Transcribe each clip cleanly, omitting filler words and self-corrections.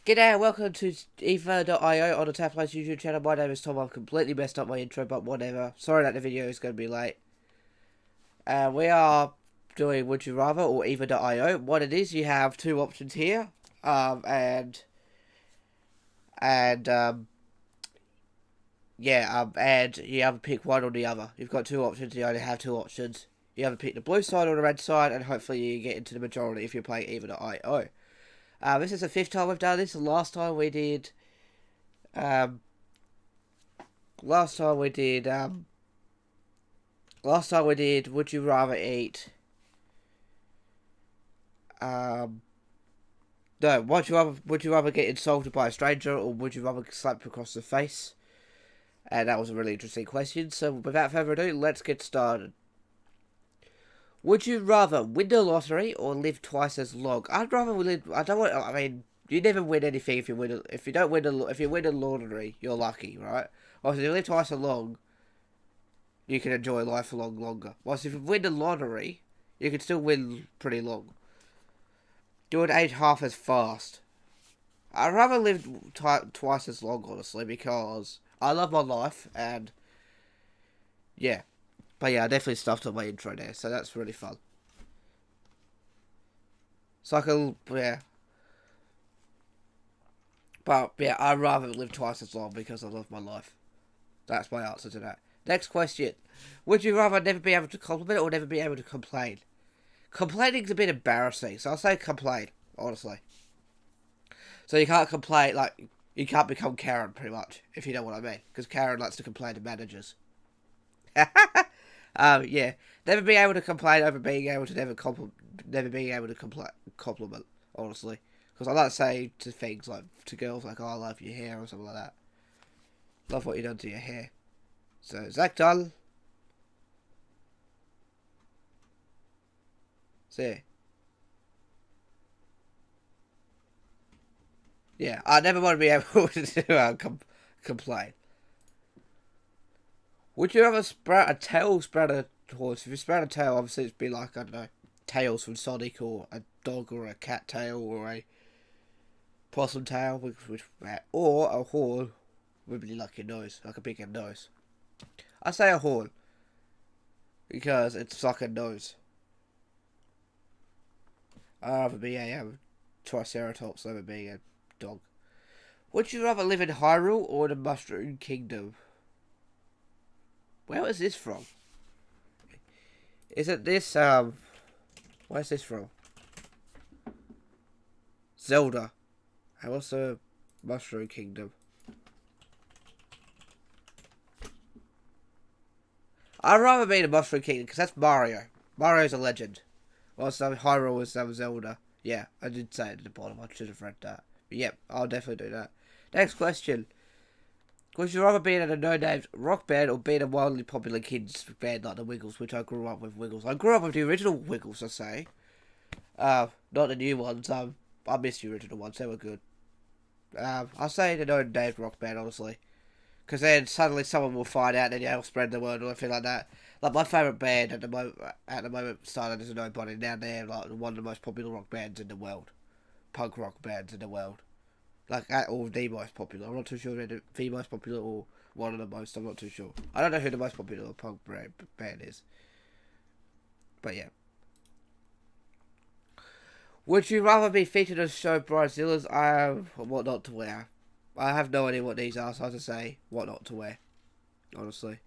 G'day and welcome to Eva.io on the Taplace YouTube channel. My name is Tom. I've completely messed up my intro, but whatever. Sorry that the video is going to be late. We are doing Would You Rather or Eva.io. What it is, you have two options here. And you have to pick one or the other. You've got two options, you only have two options. You have to pick the blue side or the red side, and hopefully you get into the majority if you're playing Eva.io. This is the fifth time we've done this. The last time we did Would you rather eat no, would you rather get insulted by a stranger or would you rather slap across the face? And that was a really interesting question. So without further ado, let's get started. Would you rather win the lottery or live twice as long? I'd rather live. You never win anything if you win. If you win the lottery, you're lucky, right? Or if you live twice as long, you can enjoy life a lot longer. Whilst if you win the lottery, you can still win pretty long. You would age half as fast. I'd rather live twice as long, honestly, because I love my life and yeah. But yeah, I definitely stuffed on my intro there, so that's really fun. So I can, yeah. But yeah, I'd rather live twice as long because I love my life. That's my answer to that. Next question. Would you rather never be able to compliment or never be able to complain? Complaining's a bit embarrassing, so I'll say complain, honestly. So you can't complain, like, you can't become Karen, pretty much, if you know what I mean. Because Karen likes to complain to managers. Yeah. Never being able to complain over being able to never being able to compliment, honestly. Because I like to say to things like, to girls, like, oh, I love your hair, or something like that. Love what you done to your hair. So, Zach done. So, yeah, I never want to be able to complain. Would you ever sprout a tail, sprout a horse? If you sprout a tail, obviously it'd be like, I don't know, Tails from Sonic, or a dog, or a cat tail, or a possum tail, or a horn would be like your nose, like a bigger nose. I say a horn because it's like a nose. I'd rather be a Triceratops over being a dog. Would you rather live in Hyrule or the Mushroom Kingdom? Where is this from? Is it this, where's this from? Zelda. And what's the Mushroom Kingdom? I'd rather be in the Mushroom Kingdom because that's Mario. Mario's a legend. Whilst Hyrule is Zelda. Yeah, I did say it at the bottom. I should have read that. But yep, I'll definitely do that. Next question. Would you rather be in a no-named rock band or be in a wildly popular kids band like the Wiggles, which I grew up with Wiggles? I grew up with the original Wiggles, I say. Not the new ones. I miss the original ones. They were good. I'll say the no-named rock band, honestly. Because then suddenly someone will find out and they'll spread the word or anything like that. Like my favourite band at the moment started as a nobody. Now they're like one of the most popular rock bands in the world. Punk rock bands in the world. Like, or the most popular. I'm not too sure if they're the most popular or one of the most. I'm not too sure. I don't know who the most popular punk band is. But yeah. Would you rather be featured on the show Bridezillas? What not to wear. I have no idea what these are, so I have to say what not to wear. Honestly.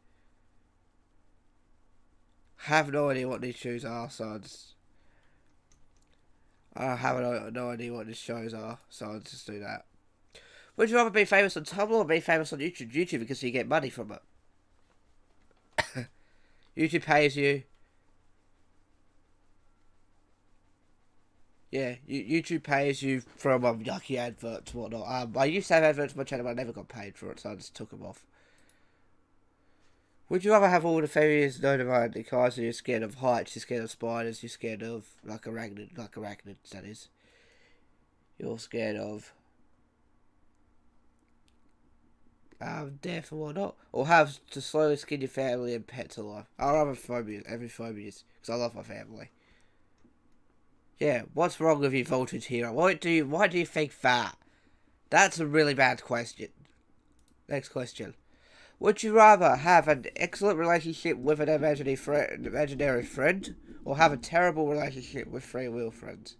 Have no idea what these shoes are, so I have no idea what these shows are, so I'll just do that. Would you rather be famous on Tumblr or be famous on YouTube? YouTube because you get money from it. YouTube pays you. Yeah, YouTube pays you from yucky adverts and whatnot. I used to have adverts on my channel, but I never got paid for it, so I just took them off. Would you rather have all the phobias known about the cars? You're scared of heights, you're scared of spiders, you're scared of arachnids, that is. You're scared of death or whatnot, or have to slowly skin your family and pets alive. I love phobias, every phobias, because I love my family. Yeah, what's wrong with you, Voltage Hero? Why do you think that? That's a really bad question. Next question. Would you rather have an excellent relationship with an imaginary friend, or have a terrible relationship with free will friends?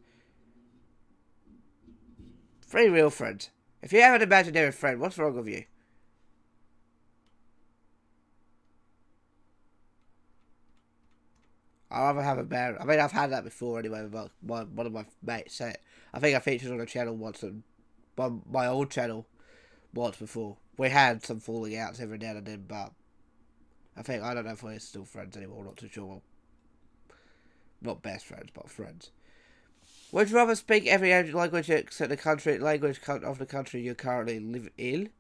Free will friends. If you have an imaginary friend, what's wrong with you? I'd rather have a bad. I mean, I've had that before anyway with one of my mates. So I think I featured on a channel once, and my old channel once before. We had some falling outs every now and then, but I don't know if we're still friends anymore. I'm not too sure. Not best friends, but friends. Would you rather speak every language except the language of the country you currently live in,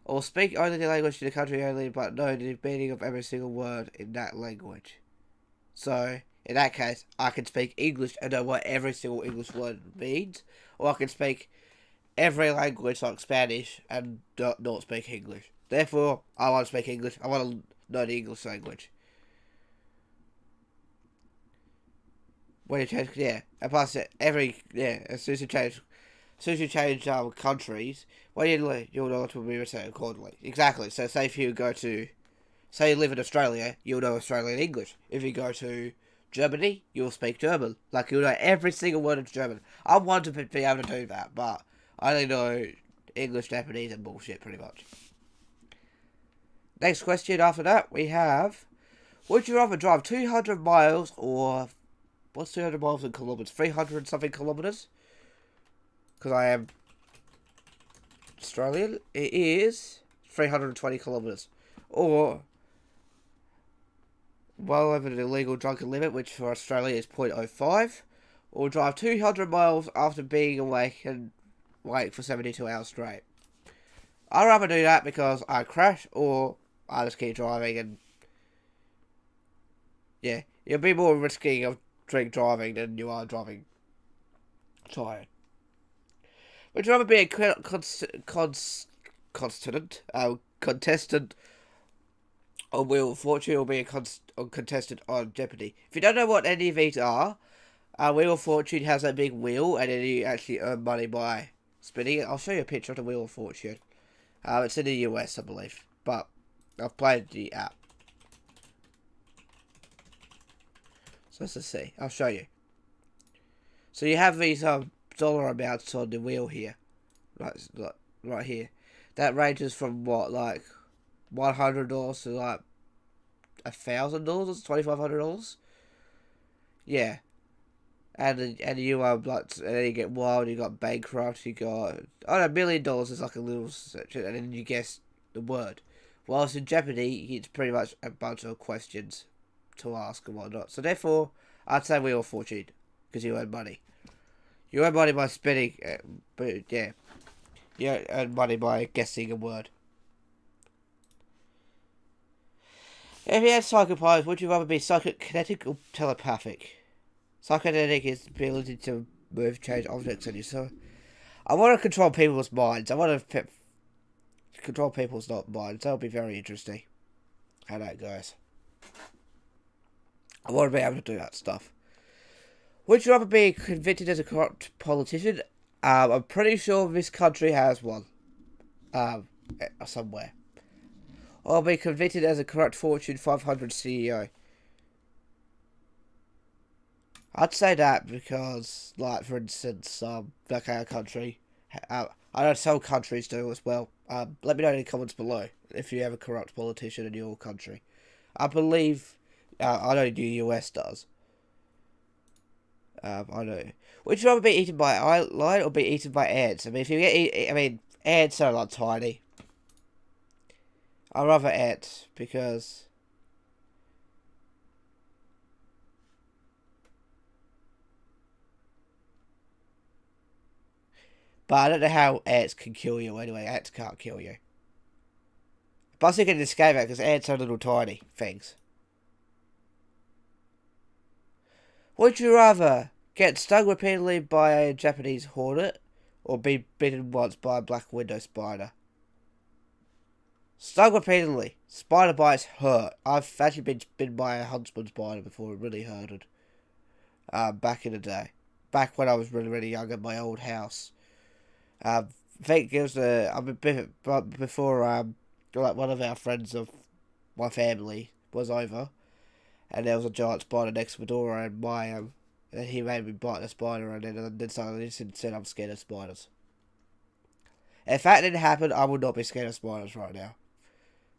or speak only the language of the country only, but know the meaning of every single word in that language? So, in that case, I can speak English and know what every single English word means, or I can speak every language like Spanish and not speak English. Therefore, I want to speak English. I want to know the English language. When you change, yeah, and plus as soon as you change countries, when you'll know what to be written accordingly. Exactly. So, say if you go to, say you live in Australia, you'll know Australian English. If you go to Germany, you'll speak German. Like, you'll know every single word of German. I want to be able to do that, but I only know English, Japanese, and bullshit, pretty much. Next question after that, we have, would you rather drive 200 miles or, what's 200 miles in kilometers? 300 something kilometers? Because I am Australian. It is 320 kilometers. Or well over the legal drunken limit, which for Australia is 0.05. Or drive 200 miles after being awake for 72 hours straight. I'd rather do that because I crash, or I just keep driving and yeah, you'll be more risky of drink driving than you are driving tired. Would you rather be a contestant on Wheel of Fortune, or be a contestant on Jeopardy? If you don't know what any of these are, Wheel of Fortune has a big wheel, and then you actually earn money by spinning it. I'll show you a picture of the Wheel of Fortune. It's in the US, I believe, but I've played the app. So let's see. I'll show you. So you have these dollar amounts on the wheel here, like right here. That ranges from what, like $100 to like $1,000, $2,500. Yeah, and you like, and then you get wild. You got bankrupt. You got, I don't know, $1,000,000 is like a little section, and then you guess the word. Whilst in Jeopardy, it's pretty much a bunch of questions to ask and whatnot. So therefore, I'd say Wheel of Fortune because you earn money. You earn money by spinning, but yeah, you earn money by guessing a word. If you had psychic powers, would you rather be psychokinetic or telepathic? Psychokinetic is the ability to move, change objects, and so I want to control people's minds. I want to control people's minds. That'll be very interesting. How that goes. I want to be able to do that stuff. Would you rather be convicted as a corrupt politician? I'm pretty sure this country has one. Somewhere. Or be convicted as a corrupt Fortune 500 CEO. I'd say that because, like, for instance, like our country, I know some countries do as well. Let me know in the comments below if you have a corrupt politician in your country. I believe, I know the US does. I know. Would you rather be eaten by a lion or be eaten by ants? I mean, if you get ants are like tiny. I'd rather ants because. But I don't know how ants can kill you anyway. Ants can't kill you. But you can escape it because ants are little tiny things. Would you rather get stung repeatedly by a Japanese hornet or be bitten once by a black widow spider? Stung repeatedly. Spider bites hurt. I've actually been bitten by a huntsman spider before. It really hurted. Back in the day. Back when I was really, really young at my old house. I think it was before like one of our friends of my family was over, and there was a giant spider next to the door, and and he made me bite the spider, and then suddenly said I'm scared of spiders. If that didn't happen, I would not be scared of spiders right now.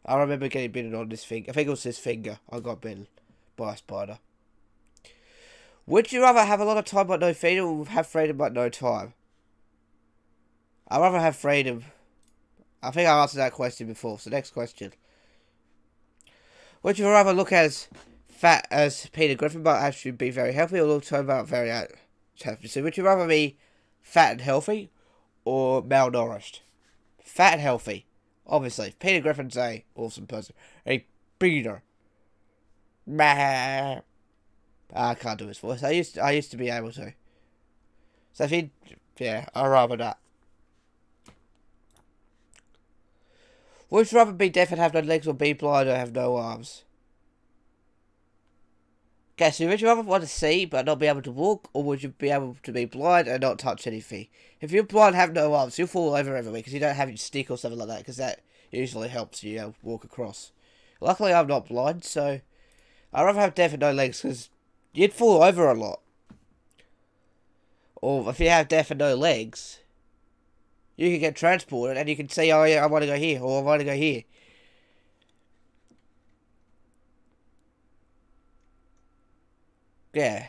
I remember getting bitten on this finger. I think it was this finger. I got bitten by a spider. Would you rather have a lot of time but no freedom, or have freedom but no time? I'd rather have freedom. I think I answered that question before. So next question. Would you rather look as fat as Peter Griffin but actually be very healthy, or look about very healthy? So would you rather be fat and healthy, or malnourished? Fat and healthy. Obviously. Peter Griffin's a awesome person. Hey, Peter. I can't do his voice. I used to be able to. So if he... Yeah, I'd rather that. Would you rather be deaf and have no legs, or be blind and have no arms? Okay, so would you rather want to see but not be able to walk, or would you be able to be blind and not touch anything? If you're blind and have no arms, you'll fall over everywhere because you don't have your stick or something like that, because that usually helps you walk across. Luckily, I'm not blind, so I'd rather have deaf and no legs because you'd fall over a lot. Or if you have deaf and no legs, you can get transported and you can say, oh yeah, I want to go here, or I want to go here. Yeah.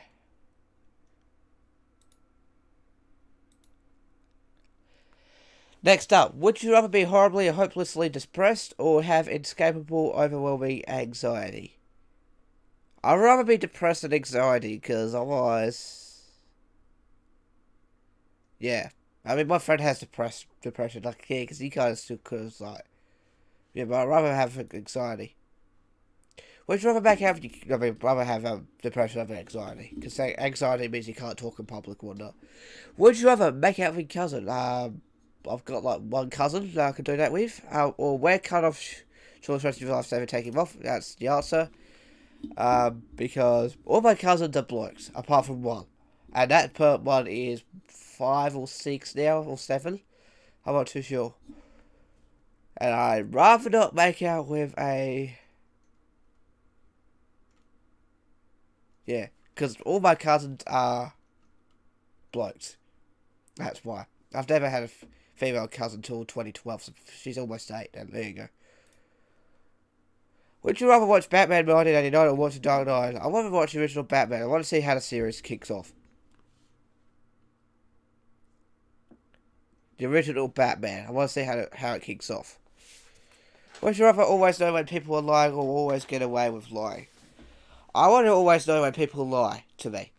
Next up, would you rather be horribly or hopelessly depressed, or have inescapable, overwhelming anxiety? I'd rather be depressed than anxiety, because otherwise... Yeah. I mean, my friend has depression, like, yeah, because he kind of still cause, like... Yeah, but I'd rather have anxiety. Would you rather rather have depression over anxiety? Because anxiety means you can't talk in public or whatnot. Would you rather make out with your cousin? I've got like one cousin that I could do that with. Or wear cut off short stretch of your life, never take him off. That's the answer. Because all my cousins are blokes, apart from one. And that one is 5 or 6 now, or 7. I'm not too sure. And I'd rather not make out with a... Yeah, because all my cousins are blokes. That's why. I've never had a female cousin till 2012, so she's almost 8, and there you go. Would you rather watch Batman 1989 or watch The Dark Knight? I want to watch the original Batman. I want to see how the series kicks off. The original Batman. I want to see how it kicks off. Would you rather always know when people are lying, or always get away with lying? I want to always know when people lie to me.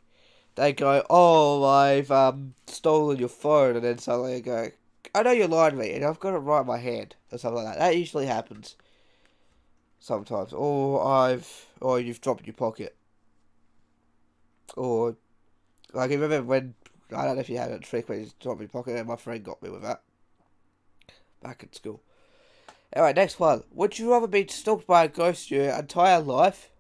They go, oh, I've stolen your phone, and then suddenly they go, I know you lied to me, and I've got it right in my hand, or something like that. That usually happens. Sometimes. Or you've dropped your pocket. Or, like, you remember when, I don't know if you had a trick when you dropped your pocket, and my friend got me with that. Back at school. Alright, next one. Would you rather be stalked by a ghost your entire life,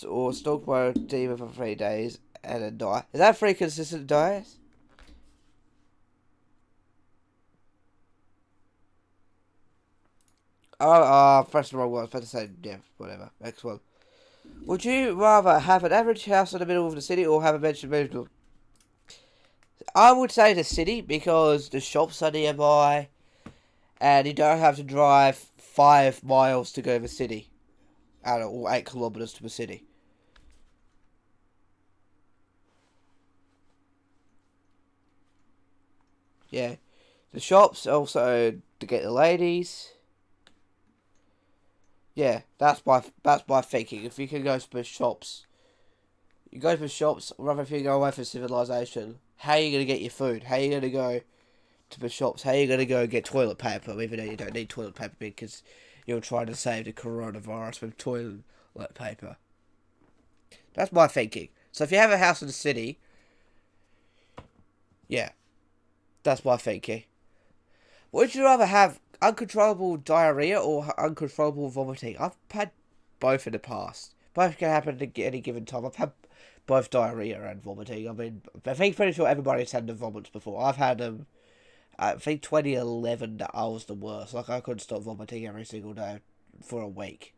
or stalked by a demon for 3 days and then die? Is that 3 consistent dies? First of all, I was about to say, yeah, whatever. Next one. Would you rather have an average house in the middle of the city, or have a mansion? I would say the city, because the shops are nearby, and you don't have to drive 5 miles to go to the city. Or 8 kilometers to the city. Yeah. The shops, also to get the ladies. Yeah, that's my thinking. If you can go to the shops, you go to the shops, rather if you go away from civilization, how are you going to get your food? How are you going to go to the shops? How are you going to go get toilet paper, even though you don't need toilet paper because you're trying to save the coronavirus with toilet paper? That's my thinking. So if you have a house in the city, yeah, that's my thinking. Would you rather have uncontrollable diarrhea or uncontrollable vomiting? I've had both in the past. Both can happen at any given time. I've had both diarrhea and vomiting. I mean, I think pretty sure everybody's had the vomits before. I've had them. I think 2011 I was the worst. Like I couldn't stop vomiting every single day for a week.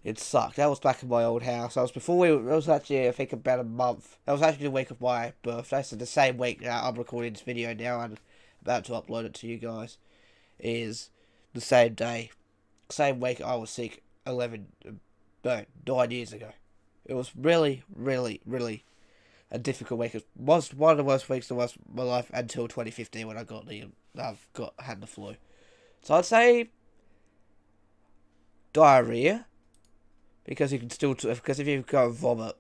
It sucked. That was back in my old house. I was before we. It was actually I think about a month. That was actually the week of my birthday. So the same week that I'm recording this video now and about to upload it to you guys is the same day, same week I was sick. 9 years ago. It was really, really, really a difficult week. It was one of the worst weeks of my life until 2015 when I had the flu. So I'd say diarrhea because you can still because if you go and vomit,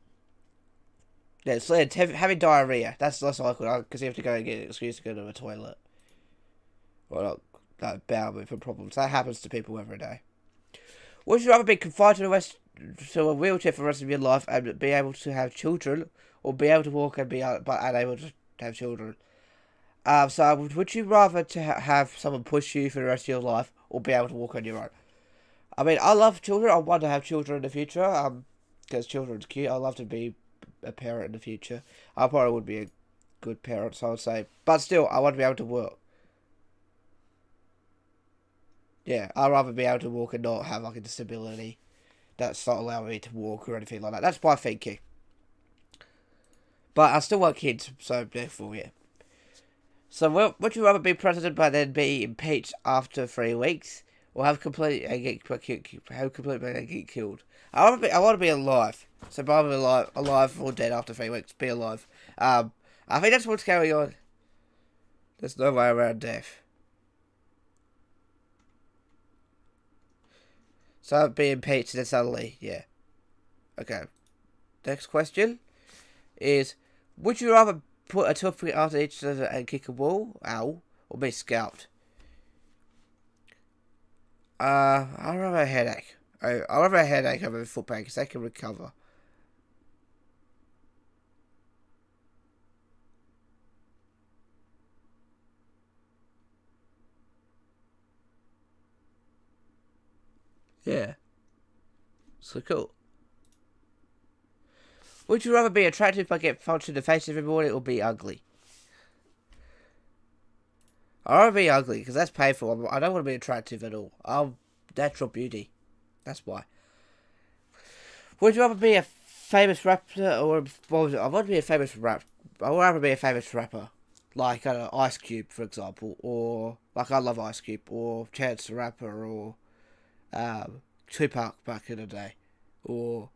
yeah, it's having diarrhea. That's less likely because you have to go and get an excuse to go to the toilet. Well, not bowel movement problems. That happens to people every day. Would you rather be confined to a wheelchair for the rest of your life and be able to have children, or be able to walk and be but unable to have children? So would you rather to have someone push you for the rest of your life, or be able to walk on your own? I mean, I love children. I want to have children in the future. Because children's cute. I love to be a parent in the future. I probably would be a good parent, so I would say. But still, I want to be able to work. Yeah, I'd rather be able to walk and not have like a disability that's not allowing me to walk or anything like that. That's my thinking. But I still want kids, so therefore, yeah. So, would you rather be president but then be impeached after 3 weeks, or have completely get killed? I want to be alive. So, either alive or dead after 3 weeks. Be alive. I think that's what's going on. There's no way around death. So being impeached and suddenly, yeah. Okay. Next question is, would you rather put a toothpick after each other and kick a wall, ow, or be scalped? I'd rather a headache. I'd rather a headache over a foot pain because they can recover. Yeah. So cool. Would you rather be attractive but get punched in the face every morning, or be ugly? I'd rather be ugly because that's painful. I don't want to be attractive at all. I'm natural beauty. That's why. Would you rather be a famous rapper or I want to be a famous rap. I would rather be a famous rapper, like Ice Cube, for example, or like I love Ice Cube, or Chance the Rapper, or Tupac back in the day, or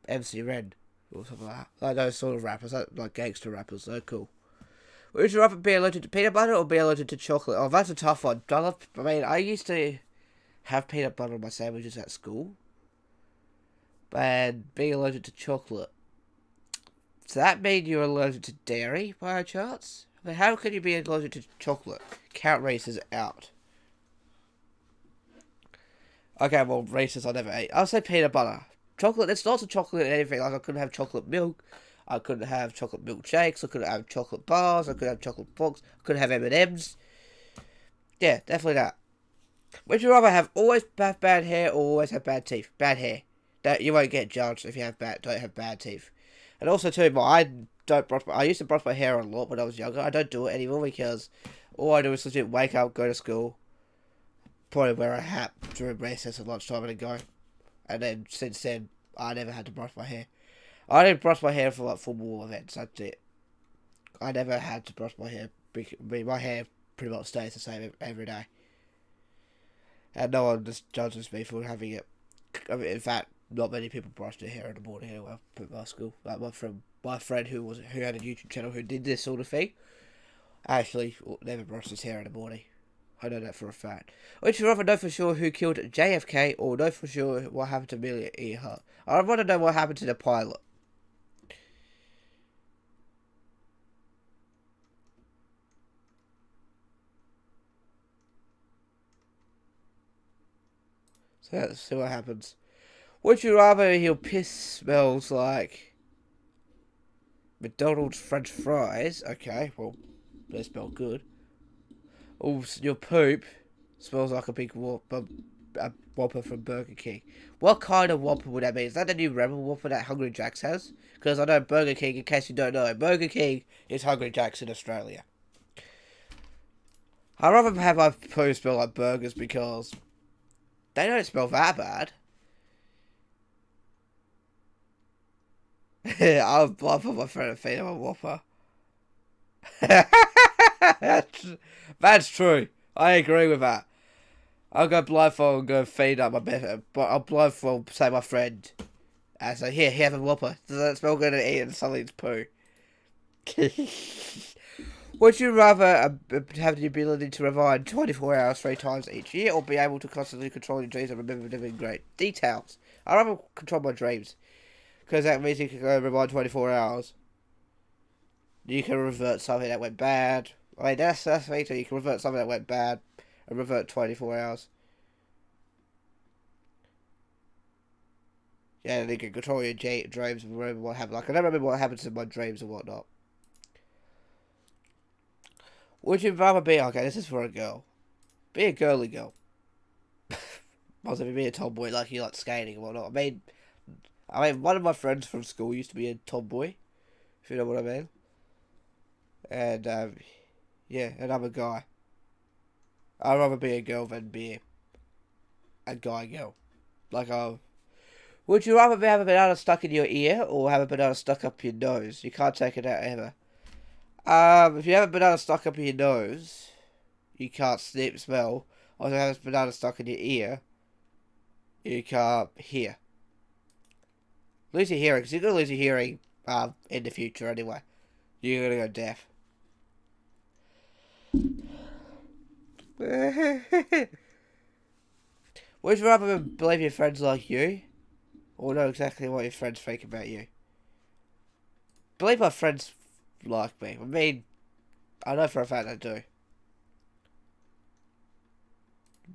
MC Ren, or something like that. Like those sort of rappers, like gangster rappers. They're cool. Would you rather be allergic to peanut butter or be allergic to chocolate? Oh, that's a tough one. I used to have peanut butter on my sandwiches at school, and being allergic to chocolate. Does that mean you're allergic to dairy by chance? I mean, how can you be allergic to chocolate? Count Reese's out. Okay, well, Reese's I never ate. I'll say peanut butter. Chocolate, there's lots of chocolate in anything. Like, I couldn't have chocolate milk. I couldn't have chocolate milkshakes. I couldn't have chocolate bars. I couldn't have chocolate box. I couldn't have M&M's. Yeah, definitely that. Would you rather always have bad hair or always have bad teeth? Bad hair. That you won't get judged if you don't have bad teeth. And also too, I used to brush my hair a lot when I was younger. I don't do it anymore because all I do is legit wake up, go to school, probably wear a hat during recess at lunchtime and then go. And then since then, I never had to brush my hair. I didn't brush my hair for like football events. That's it. I never had to brush my hair. My hair pretty much stays the same every day. And no one just judges me for having it. I mean, in fact, not many people brush their hair in the morning anyway at my school. Like my friend who had a YouTube channel who did this sort of thing, actually never brushed his hair in the morning. I know that for a fact. Would you rather know for sure who killed JFK or know for sure what happened to Amelia Earhart? I want to know what happened to the pilot. So let's see what happens. Would you rather your piss smells like McDonald's French fries? Okay, well, they smell good. Or your poop smells like a big a Whopper from Burger King. What kind of Whopper would that be? Is that the new Rebel Whopper that Hungry Jack's has? Because I know Burger King, in case you don't know, Burger King is Hungry Jack's in Australia. I'd rather have my food smell like burgers because they don't smell that bad. I'll put my friend and feed him a Whopper. That's true. I agree with that. I'll go blindfold and go feed up my bed, but I'll blindfold, say my friend. I say, here, have a Whopper. Does that smell good to eat? And suddenly it's poo. Would you rather have the ability to rewind 24 hours 3 times each year, or be able to constantly control your dreams and remember them in great details? I'd rather control my dreams, because that means you can go rewind 24 hours. You can revert something that went bad. I mean, that's me too. You can revert something that went bad and revert 24 hours. Yeah, and you can control your dreams and remember what happened. Like, I don't remember what happens in my dreams and whatnot. Would you rather be... Okay, this is for a girl. Be a girly girl. Also, if you be a tomboy, like you like skating and whatnot. I mean, one of my friends from school used to be a tomboy. If you know what I mean. And, yeah, another guy. I'd rather be a girl than be a guy girl. Like, would you rather have a banana stuck in your ear or have a banana stuck up your nose? You can't take it out ever. If you have a banana stuck up your nose, you can't smell. Or if you have a banana stuck in your ear, you can't hear. Lose your hearing, because you're going to lose your hearing in the future anyway. You're going to go deaf. Would you rather believe your friends like you, or know exactly what your friends think about you? Believe my friends like me. I mean, I know for a fact I do.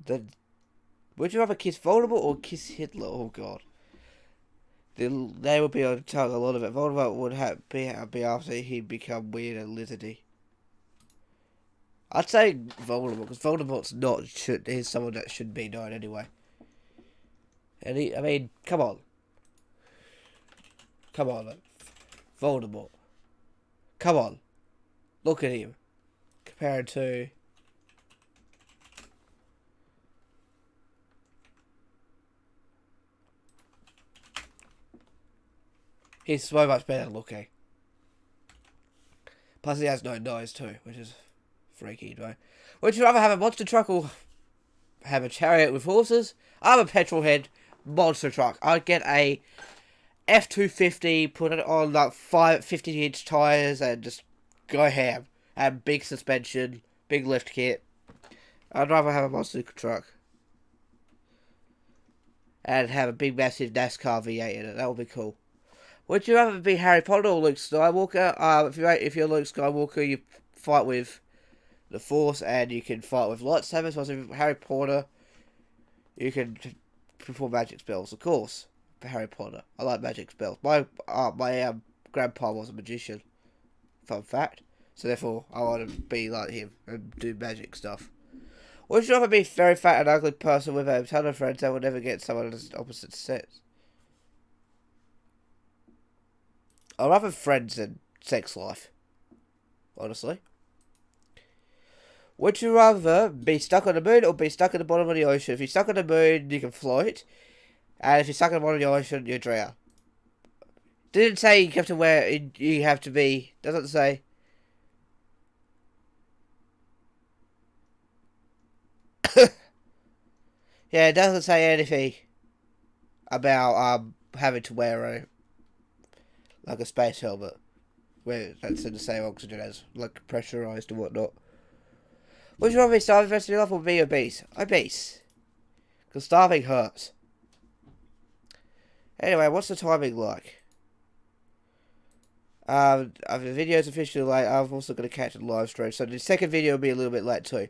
Then, would you rather kiss Voldemort or kiss Hitler? Oh God. They would be on tongue a lot of it. Voldemort would be after he'd become weird and lizardy. I'd say Voldemort, because Voldemort's he's someone that should be known anyway. And I mean, come on. Come on, Voldemort. Come on. Look at him. Compared to... He's so much better looking. Plus he has no nose too, which is freaky, right? Would you rather have a monster truck or have a chariot with horses? I'm a petrol head. Monster truck. I'd get a F250, put it on like 50-inch tires and just go ham. And big suspension, big lift kit. I'd rather have a monster truck. And have a big massive NASCAR V8 in it. That would be cool. Would you rather be Harry Potter or Luke Skywalker? If you're Luke Skywalker, you fight with the Force and you can fight with lightsabers. Whilst if you're Harry Potter, you can perform magic spells. Of course, for Harry Potter, I like magic spells. My grandpa was a magician. Fun fact. So therefore, I want to be like him and do magic stuff. Would you rather be a very fat and ugly person with a ton of friends that will never get someone of the opposite sex? I'd rather friends than sex life. Honestly. Would you rather be stuck on the moon or be stuck at the bottom of the ocean? If you're stuck on the moon, you can float. And if you're stuck at the bottom of the ocean, you drown. Didn't say you have to wear... You have to be... Doesn't say... Yeah, it doesn't say anything about having to wear a space helmet, where that's in the same oxygen as like pressurized and whatnot. Would you rather be starving for the rest of your life or be obese? Obese, because starving hurts. Anyway, what's the timing like? The video's officially late. I'm also going to catch a live stream, so the second video will be a little bit late too.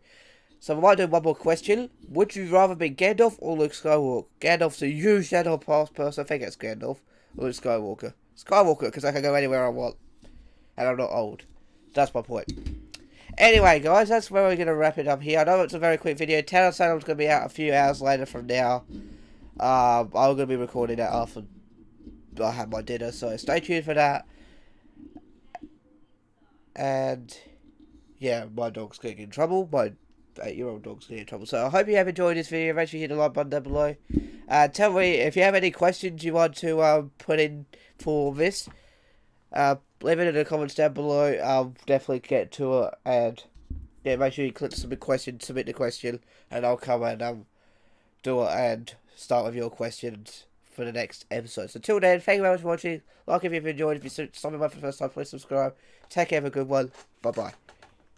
So I might do one more question. Would you rather be Gandalf or Luke Skywalker? Gandalf's a huge Shadow Pass person. I think it's Gandalf. Or Luke Skywalker. Skywalker, because I can go anywhere I want. And I'm not old. That's my point. Anyway, guys, that's where we're going to wrap it up here. I know it's a very quick video. Town of Salem's going to be out a few hours later from now. I'm going to be recording that after I have my dinner, so stay tuned for that. And yeah, my dog's getting in trouble. My 8-year-old dog's getting in trouble. So I hope you have enjoyed this video. Make sure you hit the like button down below. Tell me if you have any questions you want to put in for this. Leave it in the comments down below. I'll definitely get to it. And yeah, make sure you click submit the question, and I'll come and do it and start with your questions for the next episode. So till then, thank you very much for watching. Like if you've enjoyed. If you're stopping by for the first time, please subscribe. Take care, have a good one. Bye bye.